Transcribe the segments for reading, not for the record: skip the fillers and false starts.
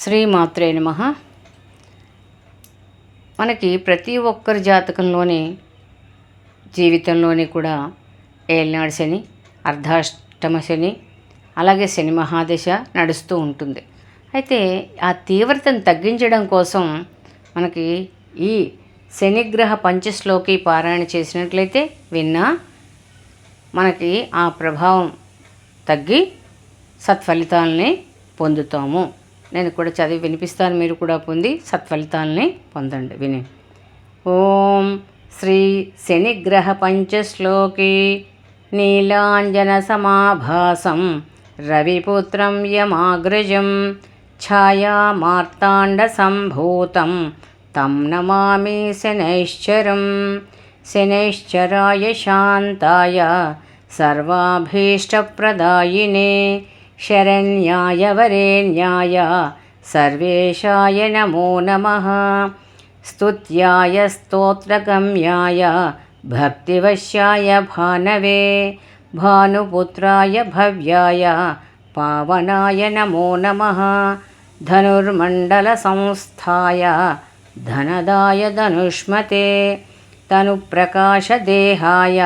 శ్రీమాత్రే నమః. మనకి ప్రతి ఒక్కరి జాతకంలోని జీవితంలోని కూడా ఏలినాడు శని, అర్ధాష్టమ శని, అలాగే శని మహాదశ నడుస్తూ ఉంటుంది. అయితే ఆ తీవ్రతను తగ్గించడం కోసం మనకి ఈ శనిగ్రహ పంచశ్లోకి పారాయణ చేసినట్లయితే విన్నా మనకి ఆ ప్రభావం తగ్గి సత్ఫలితాలని పొందుతాము. నేను కూడా చదివి వినిపిస్తాను, మీరు కూడా పొంది సత్ఫలితాలని పొందండి. విని ఓం శ్రీ శనిగ్రహ పంచశ్లోకి నీలాంజన సమాభాసం రవిపుత్రం యమాగ్రజం ఛాయా మార్తాండ సంభూతం తం నమామి శనైశ్చరం. శనైశ్చరాయ శాంతాయ సర్వాభీష్టప్రదాయినే శరణ్యాయ వరేణ్యాయ సర్వేశాయ నమో నమః. స్తుత్యాయ స్తోత్రగమ్యాయ భక్తివశ్యాయ భానవే భానుపుత్రాయ భవ్యాయ పావనాయ నమో నమః. ధనుర్మండల సంస్థాయ ధనదాయ ధనుష్మతే తనుప్రకాశదేహాయ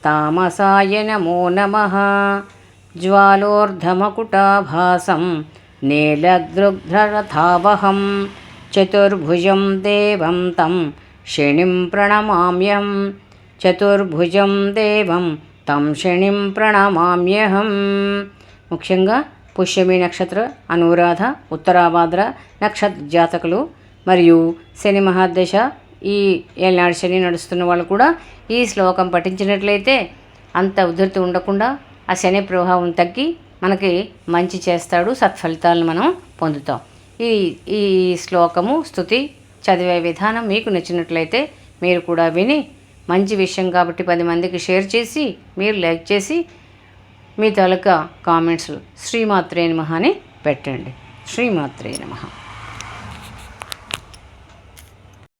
తామసాయ నమో నమః. జ్వాలోర్ధమకుటాభాసం నీలదృగ్ధరథావహం చతుర్భుజం దేవం తం శనిం ప్రణమామ్యహం. చతుర్భుజం దేవం తం శనిం ప్రణమామ్యహం. ముఖ్యంగా పుష్యమి నక్షత్ర, అనురాధ, ఉత్తరాభాద్ర నక్షత్ర జాతకులు మరియు శని మహాదశ, ఈ ఏలినాడు శని నడుస్తున్న వాళ్ళు కూడా ఈ శ్లోకం పఠించినట్లయితే అంత ఉధృతి ఉండకుండా ఆ శని ప్రభావం తగ్గి మనకి మంచి చేస్తాడు, సత్ఫలితాలను మనం పొందుతాం. ఈ ఈ శ్లోకము స్తుతి చదివే విధానం మీకు నచ్చినట్లయితే మీరు కూడా విని, మంచి విషయం కాబట్టి 10 మందికి షేర్ చేసి, మీరు లైక్ చేసి మీ తాలూకా కామెంట్స్ శ్రీమాత్రే నమః అని పెట్టండి. శ్రీమాత్రే నమః.